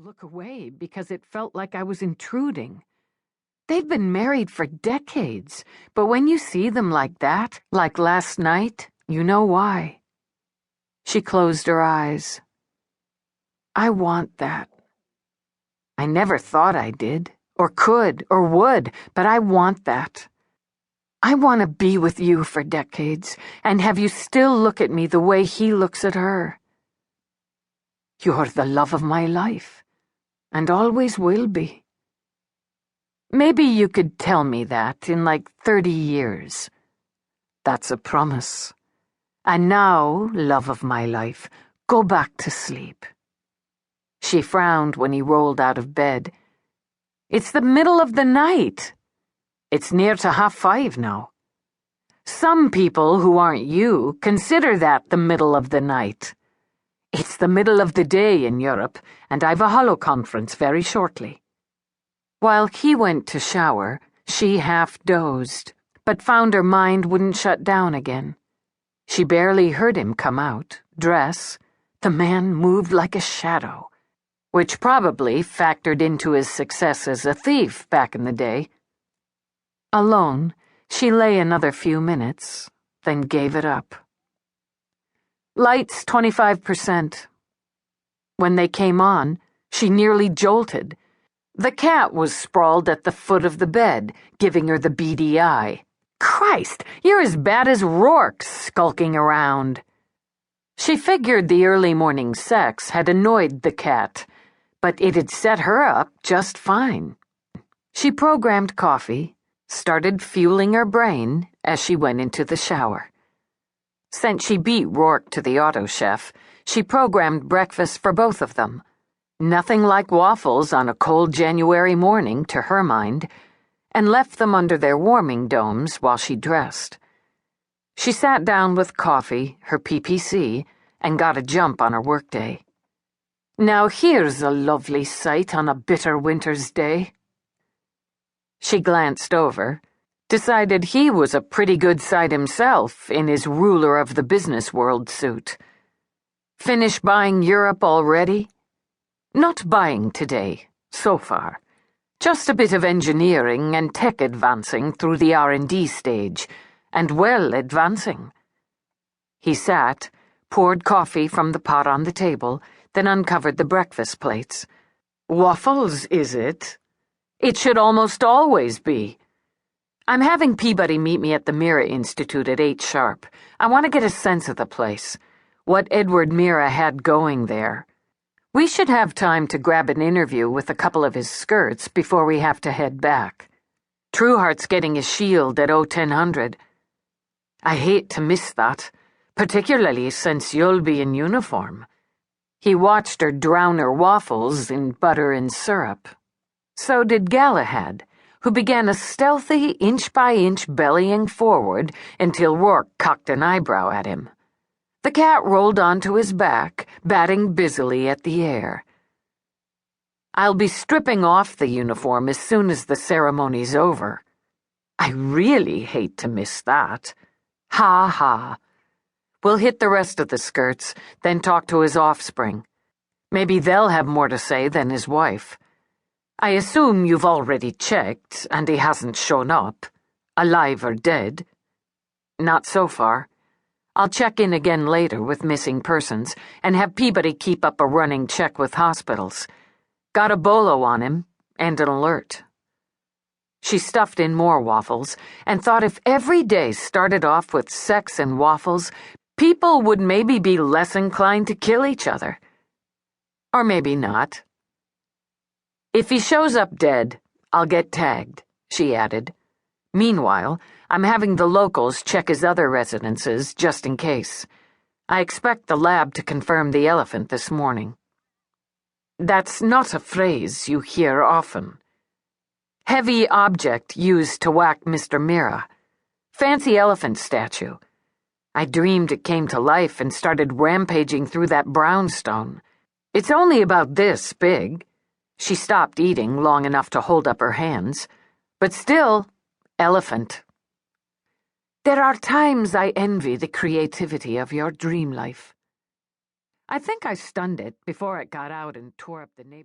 look away because it felt like I was intruding. They've been married for decades, but when you see them like that, like last night, you know why. She closed her eyes. I want that. I never thought I did, or could, or would, but I want that. I want to be with you for decades, and have you still look at me the way he looks at her. You're the love of my life, and always will be. Maybe you could tell me that in like 30 years. That's a promise. And now, love of my life, go back to sleep. She frowned when he rolled out of bed. It's the middle of the night. It's near to 5:30 now. Some people who aren't you consider that the middle of the night. It's the middle of the day in Europe, and I've a holo conference very shortly. While he went to shower, she half dozed, but found her mind wouldn't shut down again. She barely heard him come out, dress. The man moved like a shadow, which probably factored into his success as a thief back in the day. Alone, she lay another few minutes, then gave it up. Lights 25%. When they came on, she nearly jolted. The cat was sprawled at the foot of the bed, giving her the beady eye. Christ, you're as bad as Rourke skulking around. She figured the early morning sex had annoyed the cat, but it had set her up just fine. She programmed coffee, started fueling her brain as she went into the shower. Since she beat Rourke to the auto chef, she programmed breakfast for both of them. Nothing like waffles on a cold January morning, to her mind, and left them under their warming domes while she dressed. She sat down with coffee, her PPC, and got a jump on her workday. Now here's a lovely sight on a bitter winter's day. She glanced over, decided he was a pretty good sight himself in his ruler of the business world suit. Finished buying Europe already? Not buying today, so far. Just a bit of engineering and tech advancing through the R&D stage, and well advancing. He sat, poured coffee from the pot on the table, then uncovered the breakfast plates. Waffles, is it? It should almost always be. I'm having Peabody meet me at the Mira Institute at 8 sharp. I want to get a sense of the place, what Edward Mira had going there. We should have time to grab an interview with a couple of his skirts before we have to head back. Trueheart's getting his shield at 1000. I hate to miss that, particularly since you'll be in uniform. He watched her drown her waffles in butter and syrup. So did Galahad, who began a stealthy inch-by-inch bellying forward until Rourke cocked an eyebrow at him. The cat rolled onto his back, batting busily at the air. I'll be stripping off the uniform as soon as the ceremony's over. I really hate to miss that. Ha ha. We'll hit the rest of the skirts, then talk to his offspring. Maybe they'll have more to say than his wife. I assume you've already checked, and he hasn't shown up, alive or dead. Not so far. I'll check in again later with missing persons and have Peabody keep up a running check with hospitals. Got a bolo on him and an alert. She stuffed in more waffles and thought if every day started off with sex and waffles, people would maybe be less inclined to kill each other. Or maybe not. If he shows up dead, I'll get tagged, she added. Meanwhile, I'm having the locals check his other residences just in case. I expect the lab to confirm the elephant this morning. That's not a phrase you hear often. Heavy object used to whack Mr. Mira. Fancy elephant statue. I dreamed it came to life and started rampaging through that brownstone. It's only about this big. She stopped eating long enough to hold up her hands. But still, elephant. There are times I envy the creativity of your dream life. I think I stunned it before it got out and tore up the neighborhood.